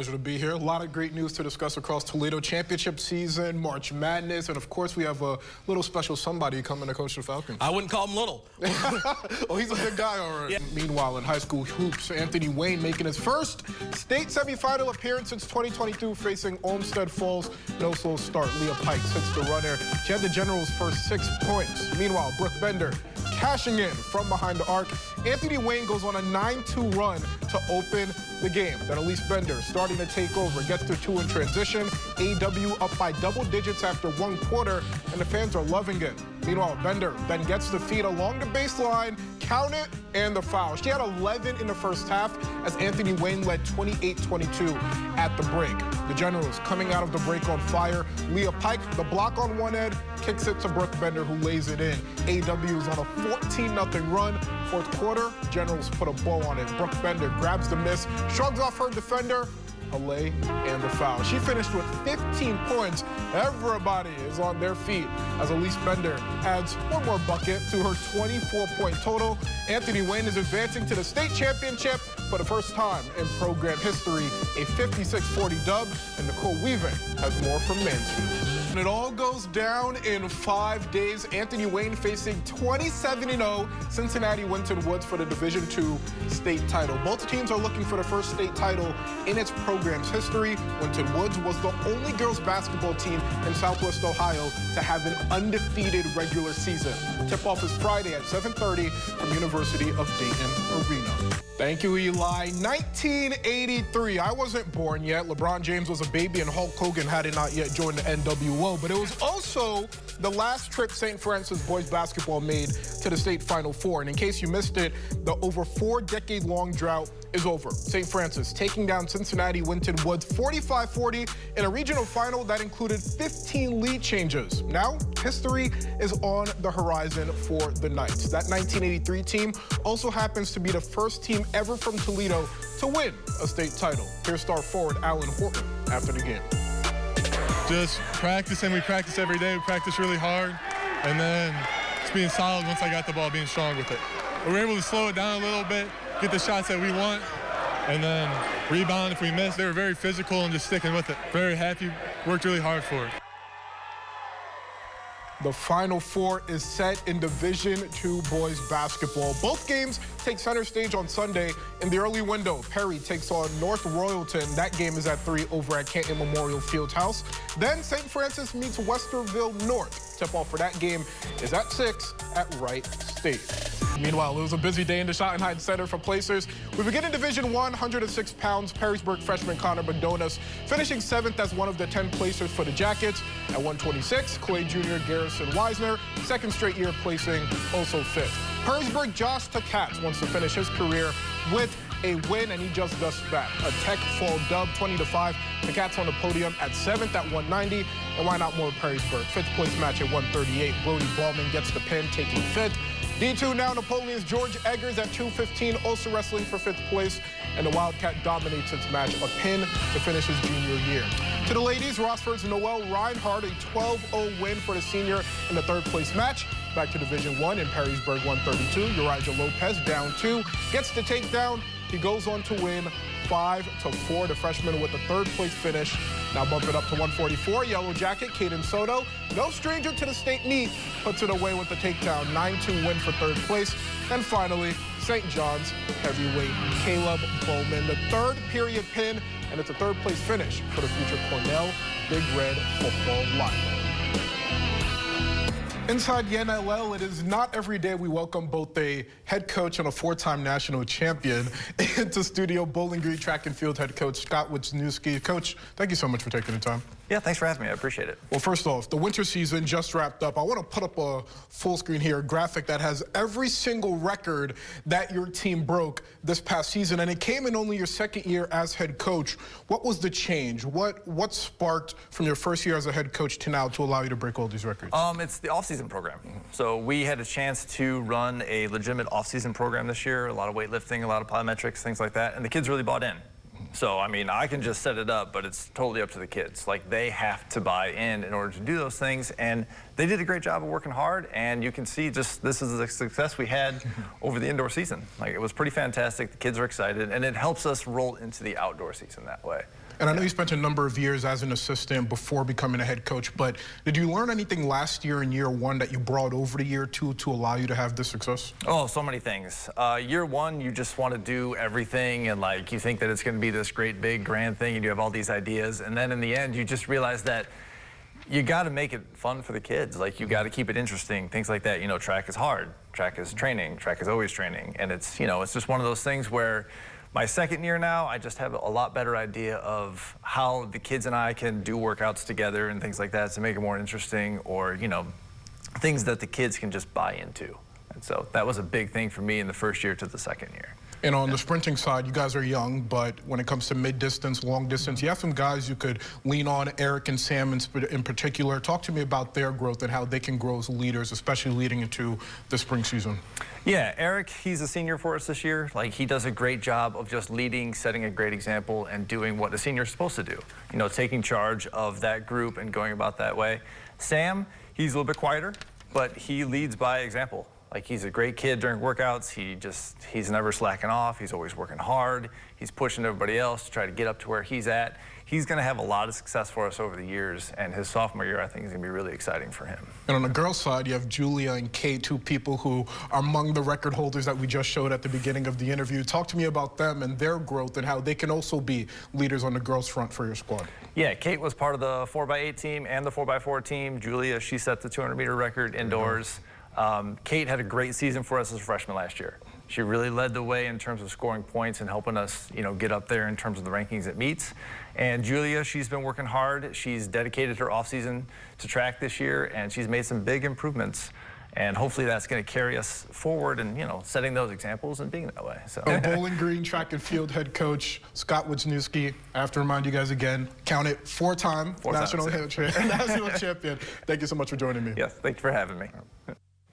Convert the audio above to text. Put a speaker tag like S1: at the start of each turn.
S1: pleasure to be here. A lot of great news to discuss across Toledo championship season, March Madness, and of course we have a little special somebody coming to coach the Falcons.
S2: I wouldn't call him little.
S1: Oh, he's a big guy already. Yeah. Meanwhile, in high school hoops, Anthony Wayne making his first state semifinal appearance since 2022, facing Olmsted Falls. No slow start. Leah Pike hits the runner. She had the Generals' first 6 points. Meanwhile, Brooke Bender cashing in from behind the arc. Anthony Wayne goes on a 9-2 run to open the game. Then Elise Bender starting to take over, gets to 2 in transition. AW up by double digits after 1 quarter, and the fans are loving it. Meanwhile, Bender then gets the feed along the baseline, count it, and the foul. She had 11 in the first half as Anthony Wayne led 28-22 at the break. The Generals coming out of the break on fire. Leah Pike, the block on one end, kicks it to Brooke Bender, who lays it in. AW is on a 14-0 run. Fourth quarter, Generals put a bow on it. Brooke Bender grabs the miss, shrugs off her defender, a lay, and the foul. She finished with 15 points. Everybody is on their feet as Elise Bender adds 1 more bucket to her 24-point total. Anthony Wayne is advancing to the state championship for the first time in program history. A 56-40 dub, and Nicole Weaving has more from Mansfield. And it all goes down in 5 days. Anthony Wayne facing 27-0 Cincinnati Winton Woods for the Division II state title. Both teams are looking for the first state title in its program's history. Winton Woods was the only girls basketball team in Southwest Ohio to have an undefeated regular season. Tip-off is Friday at 7:30 from University of Dayton Arena. Thank you, Eli. 1983. I wasn't born yet. LeBron James was a baby, and Hulk Hogan had not yet joined the NWO. But it was also the last trip St. Francis boys basketball made to the state Final Four. And in case you missed it, the over 4-decade-long drought is over. St. Francis taking down Cincinnati Winton Woods 45-40 in a regional final that included 15 lead changes. Now, history is on the horizon for the Knights. That 1983 team also happens to be the first team ever from Toledo to win a state title. Here's star forward Alan Horton after the game.
S3: Just practicing. We practice every day. We practice really hard. And then just being solid once I got the ball, being strong with it. We were able to slow it down a little bit, get the shots that we want, and then rebound if we miss. They were very physical and just sticking with it. Very happy. Worked really hard for it.
S1: The Final Four is set in Division II boys basketball. Both games take center stage on Sunday. In the early window, Perry takes on North Royalton. That game is at 3 over at Canton Memorial Fieldhouse. Then St. Francis meets Westerville North. Tip-off for that game is at 6 at Wright State. Meanwhile, it was a busy day in the Schottenheim Center for placers. We begin in Division I, 106 pounds. Perrysburg freshman Connor Bagdonas finishing 7th as one of the 10 placers for the Jackets. At 126, Clay Jr. Garrison Weisner, 2nd straight year placing also 5th. Perrysburg Josh Takats wants to finish his career with a win, and he just does that. A Tech fall dub, 20-5. The Cats on the podium at 7th at 190. And why not more Perrysburg? 5th place match at 138. Brody Ballman gets the pin, taking 5th. D2 now, Napoleon's George Eggers at 215, also wrestling for 5th place. And the Wildcat dominates its match, a pin to finish his junior year. To the ladies, Rossford's Noelle Reinhardt, a 12-0 win for the senior in the 3rd place match. Back to Division I in Perrysburg, 132. Uriah Lopez down 2, gets the takedown. He goes on to win 5-4. The freshman with the 3rd place finish. Now bump it up to 144. Yellow Jacket, Caden Soto, no stranger to the state meet, puts it away with the takedown. 9-2 win for 3rd place. And finally, St. John's heavyweight Caleb Bowman, the 3rd period pin, and it's a 3rd place finish for the future Cornell Big Red football lineman. Inside the NLL, it is not every day we welcome both a head coach and a 4-time national champion into studio. Bowling Green track and field head coach Scott Wisniewski. Coach, thank you so much for taking the time.
S4: Yeah, thanks for having me. I appreciate it.
S1: Well, first off, the winter season just wrapped up. I want to put up a full screen here, a graphic that has every single record that your team broke this past season, and it came in only your 2nd year as head coach. What was the change? What sparked from your 1st year as a head coach to now to allow you to break all these records?
S4: It's the off-season program. So we had a chance to run a legitimate off-season program this year, a lot of weightlifting, a lot of plyometrics, things like that, and the kids really bought in. So, I mean, I can just set it up, but it's totally up to the kids. Like, they have to buy in order to do those things, and they did a great job of working hard, and you can see just this is the success we had over the indoor season. Like, it was pretty fantastic. The kids are excited, and it helps us roll into the outdoor season that way.
S1: And I know you spent a number of years as an assistant before becoming a head coach, but did you learn anything last year in year one that you brought over to year two to allow you to have this success?
S4: Oh, so many things. Year one, you just want to do everything, and like you think that it's going to be this great, big, grand thing, and you have all these ideas, and then in the end, you just realize that you got to make it fun for the kids. Like, you got to keep it interesting, things like that. You know, track is hard, track is training, track is always training, and it's, you know, it's just one of those things where my second year now, I just have a lot better idea of how the kids and I can do workouts together and things like that to make it more interesting, or, you know, things that the kids can just buy into. And so that was a big thing for me in the first year to the second year.
S1: And on the sprinting side, you guys are young, but when it comes to mid-distance, long distance, you have some guys you could lean on, Eric and Sam in particular. Talk to me about their growth and how they can grow as leaders, especially leading into the spring season.
S4: Yeah, Eric, he's a senior for us this year. Like, he does a great job of just leading, setting a great example, and doing what a senior is supposed to do. You know, taking charge of that group and going about that way. Sam, he's a little bit quieter, but he leads by example. Like, he's a great kid during workouts. He's never slacking off. He's always working hard. He's pushing everybody else to try to get up to where he's at. He's going to have a lot of success for us over the years, and his sophomore year, I think, is going to be really exciting for him. And
S1: on the girls' side, you have Julia and Kate, two people who are among the record holders that we just showed at the beginning of the interview. Talk to me about them and their growth and how they can also be leaders on the girls' front for your squad.
S4: Yeah, Kate was part of the 4x8 team and the 4x4 team. Julia, she set the 200-meter record indoors. Kate had a great season for us as a freshman last year. She really led the way in terms of scoring points and helping us, you know, get up there in terms of the rankings at meets. And Julia, she's been working hard. She's dedicated her off-season to track this year, and she's made some big improvements. And hopefully that's going to carry us forward and, you know, setting those examples and being that way. So.
S1: Bowling Green track and field head coach Scott Wisniewski. I have to remind you guys again, count it, four-time national champion. Thank you so much for joining me.
S4: Yes, thank you for having me.